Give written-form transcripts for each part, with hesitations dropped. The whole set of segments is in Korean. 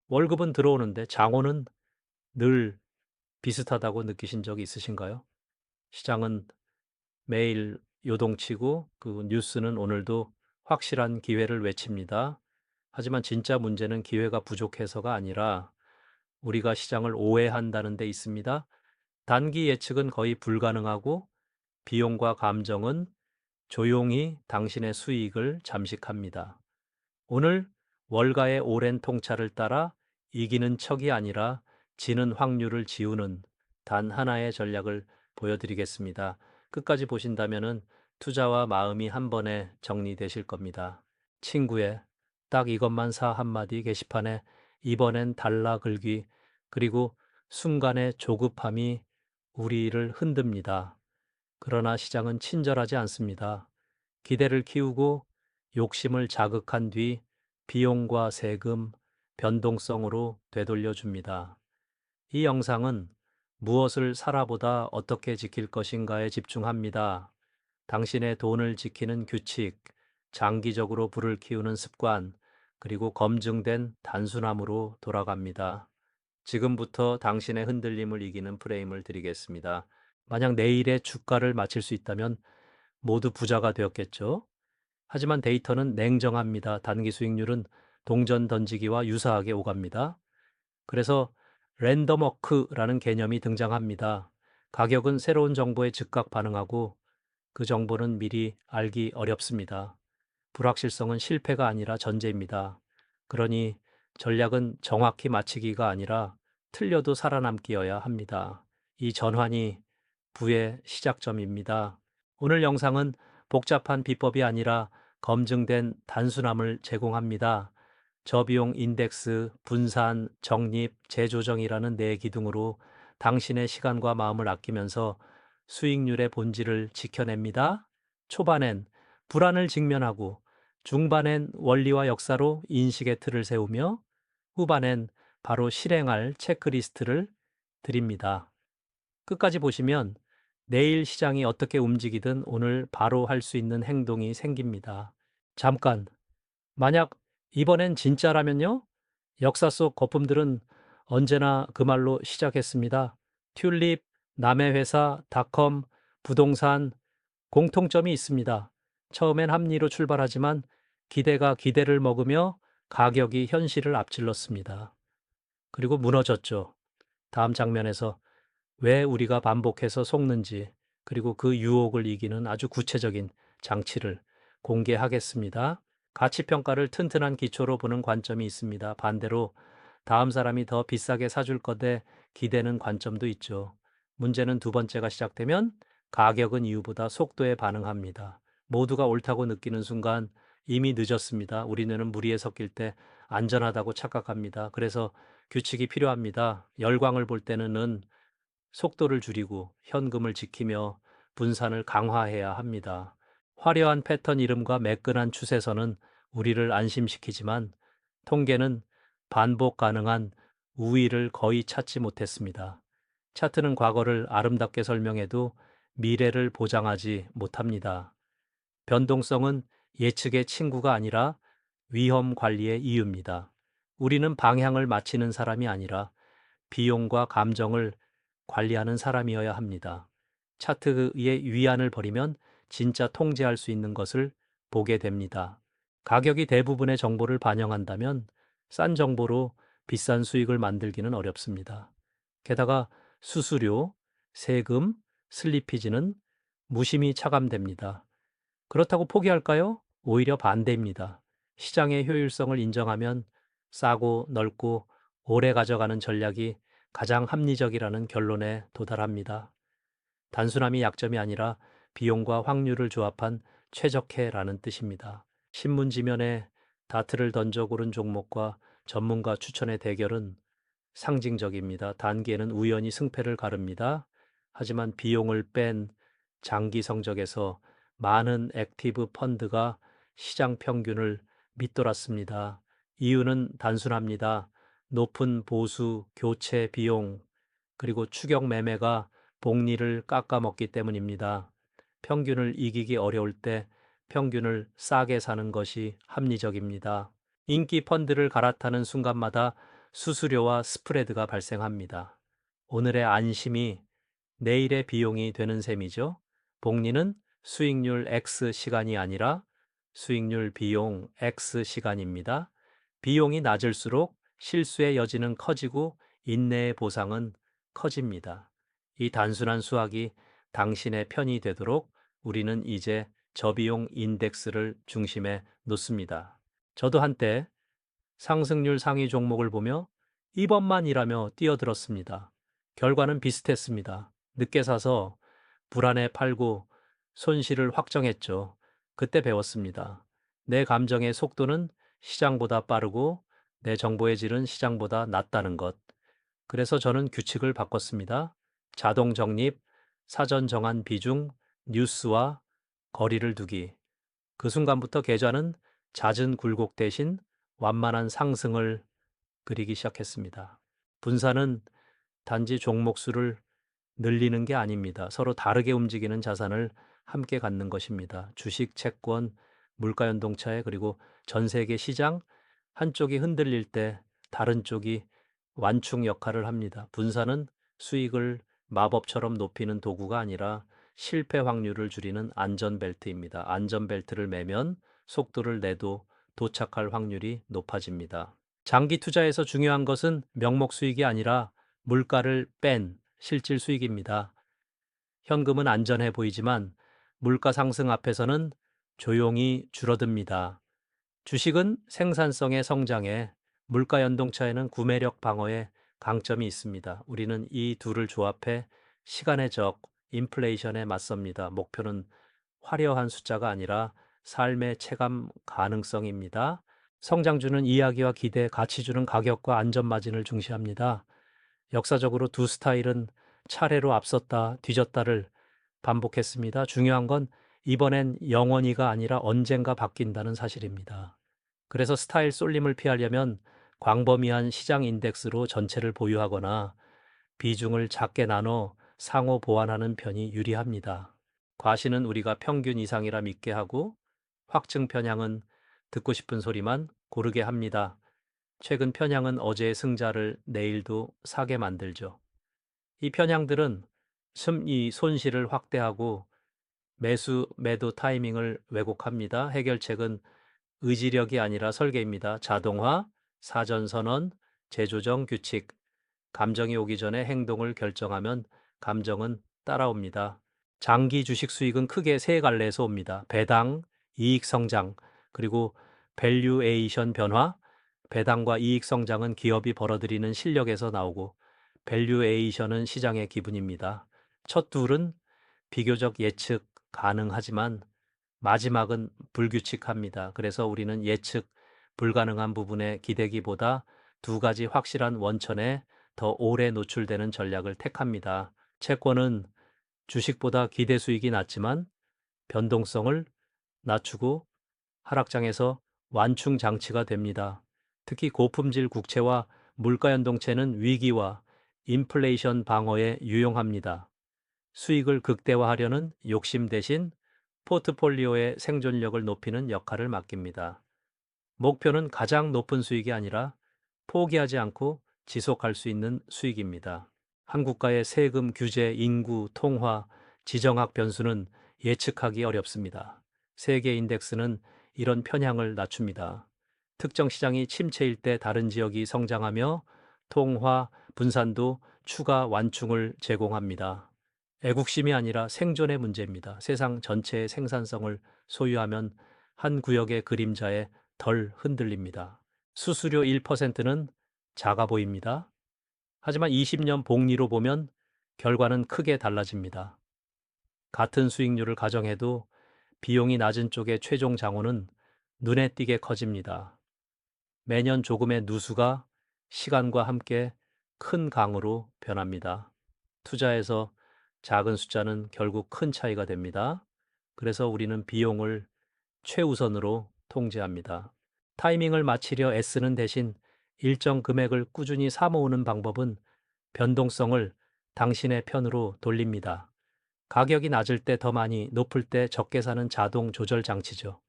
월급은 들어오는데 장어는 늘 비슷하다고 느끼신 적이 있으신가요? 시장은 매일 요동치고 그 뉴스는 오늘도 확실한 기회를 외칩니다. 하지만 진짜 문제는 기회가 부족해서가 아니라 우리가 시장을 오해한다는 데 있습니다. 단기 예측은 거의 불가능하고 비용과 감정은 조용히 당신의 수익을 잠식합니다. 오늘 월가의 오랜 통찰을 따라 이기는 척이 아니라 지는 확률을 지우는 단 하나의 전략을 보여드리겠습니다. 끝까지 보신다면 투자와 마음이 한 번에 정리되실 겁니다. 친구의 딱 이것만 사 한마디 게시판에 이번엔 달라 글귀 그리고 순간의 조급함이 우리를 흔듭니다. 그러나 시장은 친절하지 않습니다. 기대를 키우고 욕심을 자극한 뒤 비용과 세금, 변동성으로 되돌려 줍니다. 이 영상은 무엇을 사라보다 어떻게 지킬 것인가에 집중합니다. 당신의 돈을 지키는 규칙, 장기적으로 불을 키우는 습관, 그리고 검증된 단순함으로 돌아갑니다. 지금부터 당신의 흔들림을 이기는 프레임을 드리겠습니다. 만약 내일의 주가를 맞힐 수 있다면 모두 부자가 되었겠죠? 하지만 데이터는 냉정합니다. 단기 수익률은 동전 던지기와 유사하게 오갑니다. 그래서 랜덤워크라는 개념이 등장합니다. 가격은 새로운 정보에 즉각 반응하고 그 정보는 미리 알기 어렵습니다. 불확실성은 실패가 아니라 전제입니다. 그러니 전략은 정확히 맞히기가 아니라 틀려도 살아남기여야 합니다. 이 전환이 부의 시작점입니다. 오늘 영상은 복잡한 비법이 아니라 검증된 단순함을 제공합니다. 저비용 인덱스, 분산, 적립, 재조정이라는 네 기둥으로 당신의 시간과 마음을 아끼면서 수익률의 본질을 지켜냅니다. 초반엔 불안을 직면하고 중반엔 원리와 역사로 인식의 틀을 세우며 후반엔 바로 실행할 체크리스트를 드립니다. 끝까지 보시면 내일 시장이 어떻게 움직이든 오늘 바로 할 수 있는 행동이 생깁니다. 잠깐, 만약 이번엔 진짜라면요? 역사 속 거품들은 언제나 그 말로 시작했습니다. 튤립, 남의 회사, 닷컴, 부동산, 공통점이 있습니다. 처음엔 합리로 출발하지만 기대가 기대를 먹으며 가격이 현실을 앞질렀습니다. 그리고 무너졌죠. 다음 장면에서 왜 우리가 반복해서 속는지, 그리고 그 유혹을 이기는 아주 구체적인 장치를 공개하겠습니다. 가치평가를 튼튼한 기초로 보는 관점이 있습니다. 반대로 다음 사람이 더 비싸게 사줄 거대 기대는 관점도 있죠. 문제는 두 번째가 시작되면 가격은 이유보다 속도에 반응합니다. 모두가 옳다고 느끼는 순간 이미 늦었습니다. 우리 뇌는 무리에 섞일 때 안전하다고 착각합니다. 그래서 규칙이 필요합니다. 열광을 볼 때는 속도를 줄이고 현금을 지키며 분산을 강화해야 합니다. 화려한 패턴 이름과 매끈한 추세선은 우리를 안심시키지만 통계는 반복 가능한 우위를 거의 찾지 못했습니다. 차트는 과거를 아름답게 설명해도 미래를 보장하지 못합니다. 변동성은 예측의 친구가 아니라 위험 관리의 이유입니다. 우리는 방향을 맞히는 사람이 아니라 비용과 감정을 관리하는 사람이어야 합니다. 차트의 위안을 버리면 진짜 통제할 수 있는 것을 보게 됩니다. 가격이 대부분의 정보를 반영한다면 싼 정보로 비싼 수익을 만들기는 어렵습니다. 게다가 수수료, 세금, 슬리피지는 무심히 차감됩니다. 그렇다고 포기할까요? 오히려 반대입니다. 시장의 효율성을 인정하면 싸고 넓고 오래 가져가는 전략이 가장 합리적이라는 결론에 도달합니다. 단순함이 약점이 아니라 비용과 확률을 조합한 최적해라는 뜻입니다. 신문 지면에 다트를 던져 고른 종목과 전문가 추천의 대결은 상징적입니다. 단기에는 우연히 승패를 가릅니다. 하지만 비용을 뺀 장기 성적에서 많은 액티브 펀드가 시장 평균을 밑돌았습니다. 이유는 단순합니다. 높은 보수, 교체 비용, 그리고 추격 매매가 복리를 깎아먹기 때문입니다. 평균을 이기기 어려울 때 평균을 싸게 사는 것이 합리적입니다. 인기 펀드를 갈아타는 순간마다 수수료와 스프레드가 발생합니다. 오늘의 안심이 내일의 비용이 되는 셈이죠. 복리는 수익률 X 시간이 아니라 수익률 비용 X 시간입니다. 비용이 낮을수록 실수의 여지는 커지고 인내의 보상은 커집니다. 이 단순한 수학이 당신의 편이 되도록 우리는 이제 저비용 인덱스를 중심에 놓습니다. 저도 한때 상승률 상위 종목을 보며 이번만이라며 뛰어들었습니다. 결과는 비슷했습니다. 늦게 사서 불안에 팔고 손실을 확정했죠. 그때 배웠습니다. 내 감정의 속도는 시장보다 빠르고 내 정보의 질은 시장보다 낮다는 것. 그래서 저는 규칙을 바꿨습니다. 자동 적립, 사전 정한 비중, 뉴스와 거리를 두기. 그 순간부터 계좌는 잦은 굴곡 대신 완만한 상승을 그리기 시작했습니다. 분산은 단지 종목 수를 늘리는 게 아닙니다. 서로 다르게 움직이는 자산을 함께 갖는 것입니다. 주식, 채권, 물가연동차에 그리고 전 세계 시장 한쪽이 흔들릴 때 다른 쪽이 완충 역할을 합니다. 분산은 수익을 마법처럼 높이는 도구가 아니라 실패 확률을 줄이는 안전벨트입니다. 안전벨트를 매면 속도를 내도 도착할 확률이 높아집니다. 장기 투자에서 중요한 것은 명목 수익이 아니라 물가를 뺀 실질 수익입니다. 현금은 안전해 보이지만 물가 상승 앞에서는 조용히 줄어듭니다. 주식은 생산성의 성장에, 물가 연동차에는 구매력 방어에 강점이 있습니다. 우리는 이 둘을 조합해 시간의 적, 인플레이션에 맞섭니다. 목표는 화려한 숫자가 아니라 삶의 체감 가능성입니다. 성장주는 이야기와 기대, 가치주는 가격과 안전마진을 중시합니다. 역사적으로 두 스타일은 차례로 앞섰다, 뒤졌다를 반복했습니다. 중요한 건 이번엔 영원히가 아니라 언젠가 바뀐다는 사실입니다. 그래서 스타일 쏠림을 피하려면 광범위한 시장 인덱스로 전체를 보유하거나 비중을 작게 나눠 상호 보완하는 편이 유리합니다. 과시는 우리가 평균 이상이라 믿게 하고 확증 편향은 듣고 싶은 소리만 고르게 합니다. 최근 편향은 어제의 승자를 내일도 사게 만들죠. 이 편향들은 심리 손실을 확대하고 매도 타이밍을 왜곡합니다. 해결책은 의지력이 아니라 설계입니다. 자동화, 사전선언, 재조정 규칙. 감정이 오기 전에 행동을 결정하면 감정은 따라옵니다. 장기 주식 수익은 크게 세 갈래에서 옵니다. 배당, 이익 성장, 그리고 밸류에이션 변화. 배당과 이익 성장은 기업이 벌어들이는 실력에서 나오고 밸류에이션은 시장의 기분입니다. 첫 둘은 비교적 예측 가능하지만 마지막은 불규칙합니다. 그래서 우리는 예측 불가능한 부분에 기대기보다 두 가지 확실한 원천에 더 오래 노출되는 전략을 택합니다. 채권은 주식보다 기대 수익이 낮지만 변동성을 낮추고 하락장에서 완충 장치가 됩니다. 특히 고품질 국채와 물가연동채는 위기와 인플레이션 방어에 유용합니다. 수익을 극대화하려는 욕심 대신 포트폴리오의 생존력을 높이는 역할을 맡깁니다. 목표는 가장 높은 수익이 아니라 포기하지 않고 지속할 수 있는 수익입니다. 한국가의 세금, 규제, 인구, 통화, 지정학 변수는 예측하기 어렵습니다. 세계 인덱스는 이런 편향을 낮춥니다. 특정 시장이 침체일 때 다른 지역이 성장하며 통화, 분산도 추가 완충을 제공합니다. 애국심이 아니라 생존의 문제입니다. 세상 전체의 생산성을 소유하면 한 구역의 그림자에 덜 흔들립니다. 수수료 1%는 작아 보입니다. 하지만 20년 복리로 보면 결과는 크게 달라집니다. 같은 수익률을 가정해도 비용이 낮은 쪽의 최종 장호는 눈에 띄게 커집니다. 매년 조금의 누수가 시간과 함께 큰 강으로 변합니다. 투자에서 작은 숫자는 결국 큰 차이가 됩니다. 그래서 우리는 비용을 최우선으로 통제합니다. 타이밍을 맞추려 애쓰는 대신 일정 금액을 꾸준히 사모으는 방법은 변동성을 당신의 편으로 돌립니다. 가격이 낮을 때 더 많이, 높을 때 적게 사는 자동 조절 장치죠.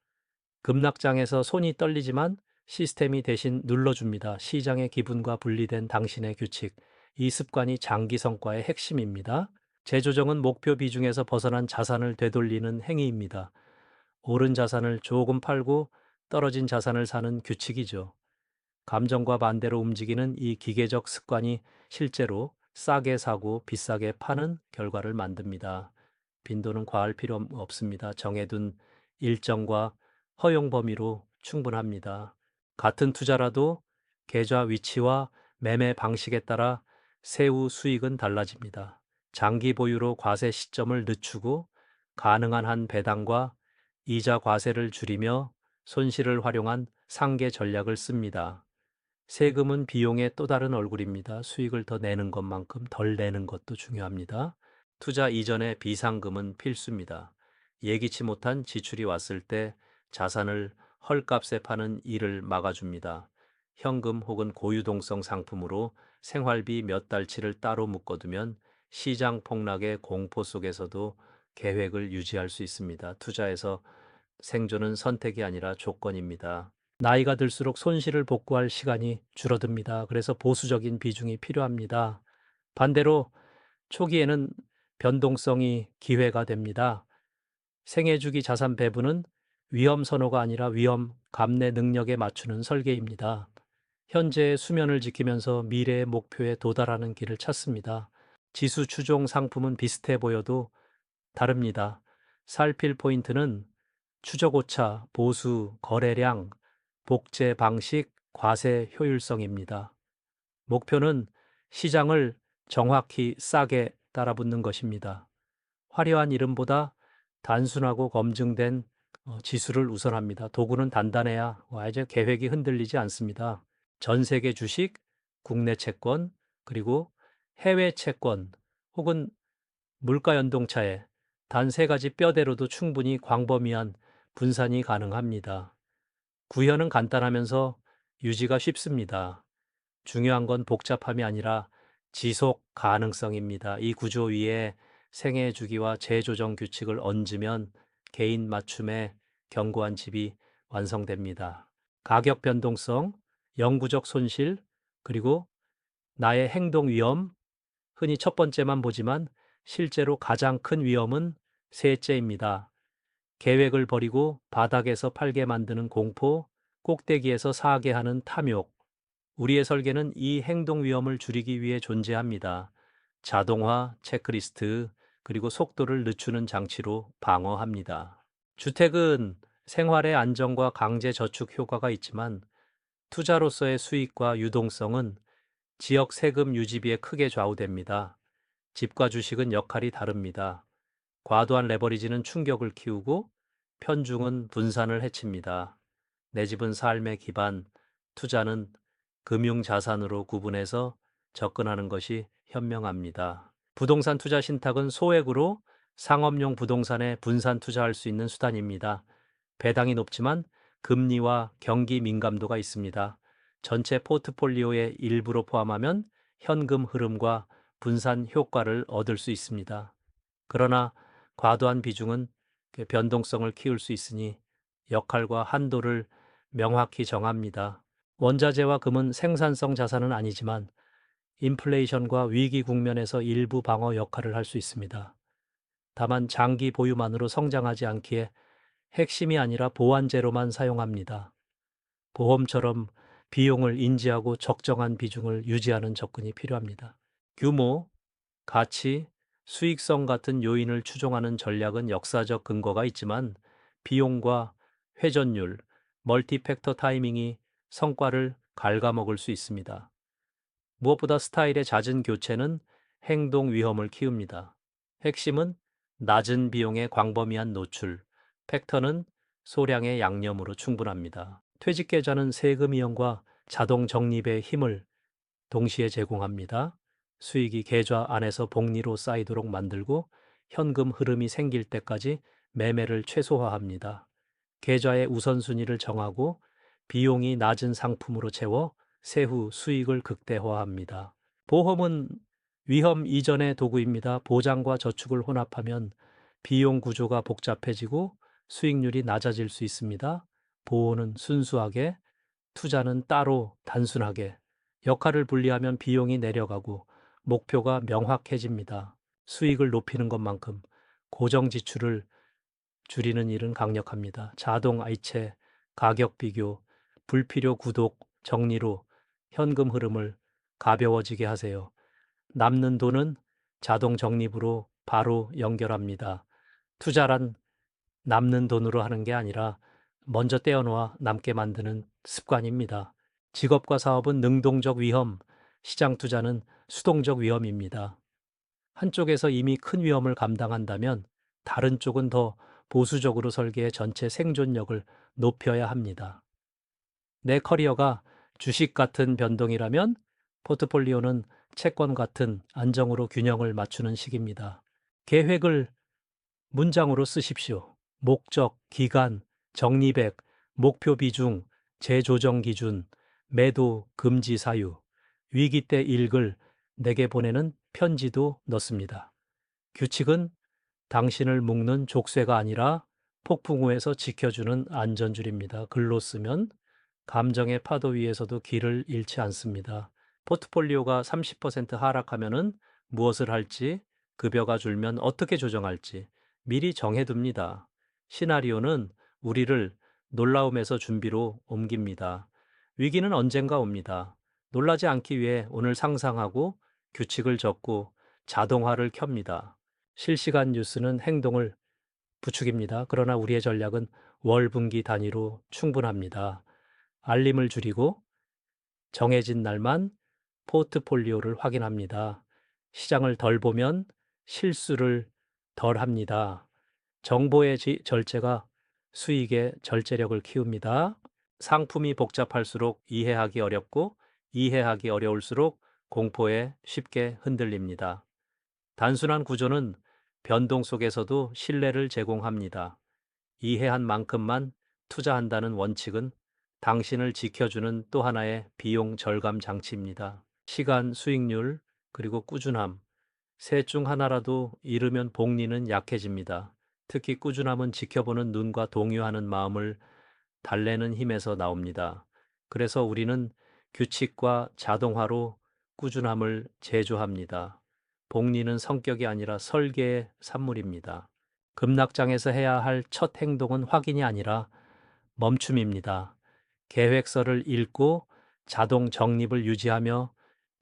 급락장에서 손이 떨리지만 시스템이 대신 눌러줍니다. 시장의 기분과 분리된 당신의 규칙. 이 습관이 장기 성과의 핵심입니다. 재조정은 목표 비중에서 벗어난 자산을 되돌리는 행위입니다. 오른 자산을 조금 팔고 떨어진 자산을 사는 규칙이죠. 감정과 반대로 움직이는 이 기계적 습관이 실제로 싸게 사고 비싸게 파는 결과를 만듭니다. 빈도는 과할 필요 없습니다. 정해둔 일정과 허용 범위로 충분합니다. 같은 투자라도 계좌 위치와 매매 방식에 따라 세후 수익은 달라집니다. 장기 보유로 과세 시점을 늦추고 가능한 한 배당과 이자 과세를 줄이며 손실을 활용한 상계 전략을 씁니다. 세금은 비용의 또 다른 얼굴입니다. 수익을 더 내는 것만큼 덜 내는 것도 중요합니다. 투자 이전에 비상금은 필수입니다. 예기치 못한 지출이 왔을 때 자산을 헐값에 파는 일을 막아줍니다. 현금 혹은 고유동성 상품으로 생활비 몇 달치를 따로 묶어두면 시장 폭락의 공포 속에서도 계획을 유지할 수 있습니다. 투자에서 생존은 선택이 아니라 조건입니다. 나이가 들수록 손실을 복구할 시간이 줄어듭니다. 그래서 보수적인 비중이 필요합니다. 반대로 초기에는 변동성이 기회가 됩니다. 생애주기 자산 배분은 위험 선호가 아니라 위험 감내 능력에 맞추는 설계입니다. 현재의 수면을 지키면서 미래의 목표에 도달하는 길을 찾습니다. 지수 추종 상품은 비슷해 보여도 다릅니다. 살필 포인트는 추적 오차, 보수, 거래량, 복제 방식, 과세 효율성입니다. 목표는 시장을 정확히 싸게 따라붙는 것입니다. 화려한 이름보다 단순하고 검증된 지수를 우선합니다. 도구는 단단해야 이제 계획이 흔들리지 않습니다. 전 세계 주식, 국내 채권, 그리고 해외 채권 혹은 물가 연동차에 단 세 가지 뼈대로도 충분히 광범위한 분산이 가능합니다. 구현은 간단하면서 유지가 쉽습니다. 중요한 건 복잡함이 아니라 지속 가능성입니다. 이 구조 위에 생애 주기와 재조정 규칙을 얹으면 개인 맞춤의 견고한 집이 완성됩니다. 가격 변동성, 영구적 손실, 그리고 나의 행동 위험, 흔히 첫 번째만 보지만 실제로 가장 큰 위험은 셋째입니다. 계획을 버리고 바닥에서 팔게 만드는 공포, 꼭대기에서 사게 하는 탐욕. 우리의 설계는 이 행동 위험을 줄이기 위해 존재합니다. 자동화, 체크리스트, 그리고 속도를 늦추는 장치로 방어합니다. 주택은 생활의 안정과 강제 저축 효과가 있지만 투자로서의 수익과 유동성은 지역 세금 유지비에 크게 좌우됩니다. 집과 주식은 역할이 다릅니다. 과도한 레버리지는 충격을 키우고 편중은 분산을 해칩니다. 내 집은 삶의 기반, 투자는 금융자산으로 구분해서 접근하는 것이 현명합니다. 부동산 투자 신탁은 소액으로 상업용 부동산에 분산 투자할 수 있는 수단입니다. 배당이 높지만 금리와 경기 민감도가 있습니다. 전체 포트폴리오의 일부로 포함하면 현금 흐름과 분산 효과를 얻을 수 있습니다. 그러나 과도한 비중은 변동성을 키울 수 있으니 역할과 한도를 명확히 정합니다. 원자재와 금은 생산성 자산은 아니지만 인플레이션과 위기 국면에서 일부 방어 역할을 할 수 있습니다. 다만 장기 보유만으로 성장하지 않기에 핵심이 아니라 보완제로만 사용합니다. 보험처럼 비용을 인지하고 적정한 비중을 유지하는 접근이 필요합니다. 규모, 가치, 수익성 같은 요인을 추종하는 전략은 역사적 근거가 있지만 비용과 회전율, 멀티팩터 타이밍이 성과를 갉아먹을 수 있습니다. 무엇보다 스타일의 잦은 교체는 행동 위험을 키웁니다. 핵심은 낮은 비용의 광범위한 노출, 팩터는 소량의 양념으로 충분합니다. 퇴직 계좌는 세금 이연과 자동 적립의 힘을 동시에 제공합니다. 수익이 계좌 안에서 복리로 쌓이도록 만들고 현금 흐름이 생길 때까지 매매를 최소화합니다. 계좌의 우선순위를 정하고 비용이 낮은 상품으로 채워 세후 수익을 극대화합니다. 보험은 위험 이전의 도구입니다. 보장과 저축을 혼합하면 비용 구조가 복잡해지고 수익률이 낮아질 수 있습니다. 보호는 순수하게 투자는 따로 단순하게 역할을 분리하면 비용이 내려가고 목표가 명확해집니다. 수익을 높이는 것만큼 고정 지출을 줄이는 일은 강력합니다. 자동 이체, 가격 비교, 불필요 구독 정리로 현금 흐름을 가벼워지게 하세요. 남는 돈은 자동 적립으로 바로 연결합니다. 투자란 남는 돈으로 하는 게 아니라 먼저 떼어놓아 남게 만드는 습관입니다. 직업과 사업은 능동적 위험, 시장 투자는 수동적 위험입니다. 한쪽에서 이미 큰 위험을 감당한다면 다른 쪽은 더 보수적으로 설계해 전체 생존력을 높여야 합니다. 내 커리어가 주식 같은 변동이라면 포트폴리오는 채권 같은 안정으로 균형을 맞추는 시기입니다. 계획을 문장으로 쓰십시오. 목적, 기간, 적립액, 목표 비중, 재조정 기준, 매도 금지 사유, 위기 때 읽을 내게 보내는 편지도 넣습니다. 규칙은 당신을 묶는 족쇄가 아니라 폭풍 후에서 지켜주는 안전줄입니다. 글로 쓰면 감정의 파도 위에서도 길을 잃지 않습니다. 포트폴리오가 30% 하락하면은 무엇을 할지, 급여가 줄면 어떻게 조정할지 미리 정해둡니다. 시나리오는 우리를 놀라움에서 준비로 옮깁니다. 위기는 언젠가 옵니다. 놀라지 않기 위해 오늘 상상하고 규칙을 적고 자동화를 켭니다. 실시간 뉴스는 행동을 부추깁니다. 그러나 우리의 전략은 월, 분기 단위로 충분합니다. 알림을 줄이고 정해진 날만 포트폴리오를 확인합니다. 시장을 덜 보면 실수를 덜 합니다. 정보의 절제가 수익의 절제력을 키웁니다. 상품이 복잡할수록 이해하기 어렵고 이해하기 어려울수록 공포에 쉽게 흔들립니다. 단순한 구조는 변동 속에서도 신뢰를 제공합니다. 이해한 만큼만 투자한다는 원칙은 당신을 지켜주는 또 하나의 비용 절감 장치입니다. 시간, 수익률, 그리고 꾸준함. 셋 중 하나라도 잃으면 복리는 약해집니다. 특히 꾸준함은 지켜보는 눈과 동요하는 마음을 달래는 힘에서 나옵니다. 그래서 우리는 규칙과 자동화로 꾸준함을 제조합니다. 복리는 성격이 아니라 설계의 산물입니다. 급락장에서 해야 할 첫 행동은 확인이 아니라 멈춤입니다. 계획서를 읽고 자동 적립을 유지하며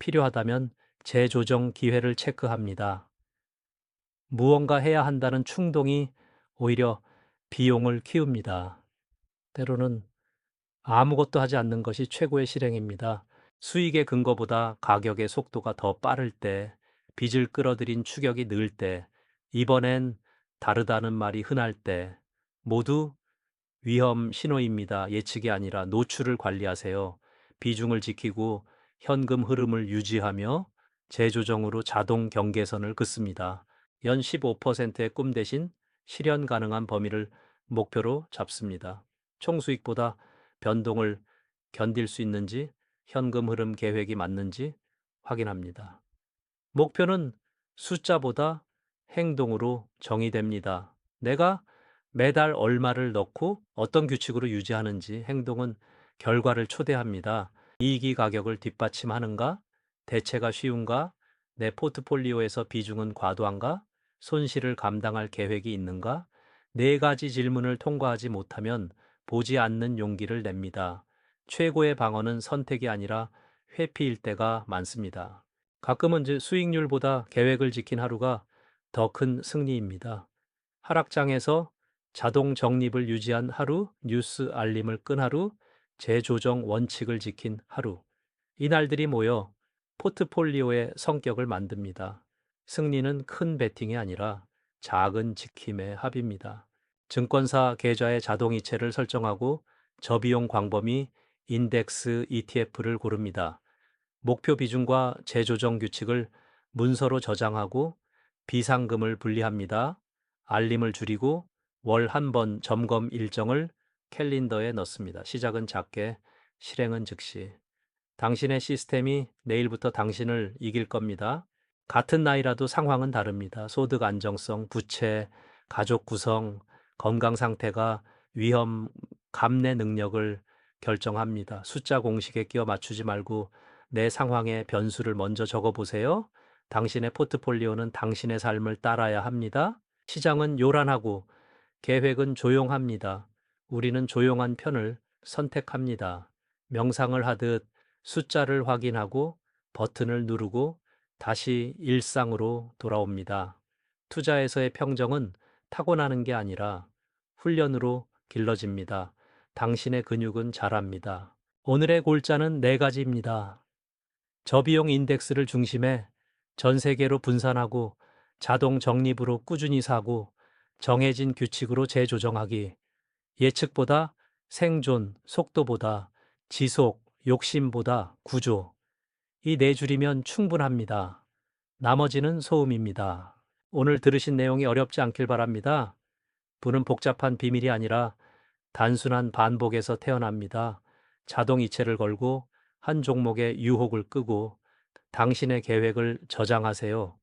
필요하다면 재조정 기회를 체크합니다. 무언가 해야 한다는 충동이 오히려 비용을 키웁니다. 때로는 아무것도 하지 않는 것이 최고의 실행입니다. 수익의 근거보다 가격의 속도가 더 빠를 때, 빚을 끌어들인 추격이 늘 때, 이번엔 다르다는 말이 흔할 때, 모두 위험 신호입니다. 예측이 아니라 노출을 관리하세요. 비중을 지키고 현금 흐름을 유지하며 재조정으로 자동 경계선을 긋습니다. 연 15%의 꿈 대신 실현 가능한 범위를 목표로 잡습니다. 총 수익보다 변동을 견딜 수 있는지, 현금 흐름 계획이 맞는지 확인합니다. 목표는 숫자보다 행동으로 정의됩니다. 내가 매달 얼마를 넣고 어떤 규칙으로 유지하는지 행동은 결과를 초대합니다. 이익이 가격을 뒷받침하는가? 대체가 쉬운가? 내 포트폴리오에서 비중은 과도한가? 손실을 감당할 계획이 있는가? 네 가지 질문을 통과하지 못하면 보지 않는 용기를 냅니다. 최고의 방어는 선택이 아니라 회피일 때가 많습니다. 가끔은 수익률보다 계획을 지킨 하루가 더 큰 승리입니다. 하락장에서 자동 적립을 유지한 하루, 뉴스 알림을 끈 하루, 재조정 원칙을 지킨 하루. 이 날들이 모여 포트폴리오의 성격을 만듭니다. 승리는 큰 베팅이 아니라 작은 지킴의 합입니다. 증권사 계좌의 자동이체를 설정하고 저비용 광범위 인덱스 ETF를 고릅니다. 목표 비중과 재조정 규칙을 문서로 저장하고 비상금을 분리합니다. 알림을 줄이고 월 한 번 점검 일정을 캘린더에 넣습니다. 시작은 작게, 실행은 즉시. 당신의 시스템이 내일부터 당신을 이길 겁니다. 같은 나이라도 상황은 다릅니다. 소득 안정성, 부채, 가족 구성, 건강 상태가 위험 감내 능력을 결정합니다. 숫자 공식에 끼워 맞추지 말고 내 상황의 변수를 먼저 적어 보세요. 당신의 포트폴리오는 당신의 삶을 따라야 합니다. 시장은 요란하고 계획은 조용합니다. 우리는 조용한 편을 선택합니다. 명상을 하듯 숫자를 확인하고 버튼을 누르고 다시 일상으로 돌아옵니다. 투자에서의 평정은 타고나는 게 아니라 훈련으로 길러집니다. 당신의 근육은 자랍니다. 오늘의 골자는 네 가지입니다. 저비용 인덱스를 중심에 전 세계로 분산하고 자동 적립으로 꾸준히 사고 정해진 규칙으로 재조정하기. 예측보다 생존, 속도보다 지속, 욕심보다 구조. 이 네 줄이면 충분합니다. 나머지는 소음입니다. 오늘 들으신 내용이 어렵지 않길 바랍니다. 부는 복잡한 비밀이 아니라 단순한 반복에서 태어납니다. 자동 이체를 걸고 한 종목의 유혹을 끄고 당신의 계획을 저장하세요.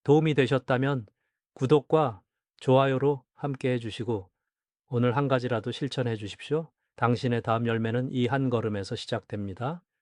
도움이 되셨다면 구독과 좋아요로 함께 해주시고 오늘 한 가지라도 실천해 주십시오. 당신의 다음 열매는 이 한 걸음에서 시작됩니다.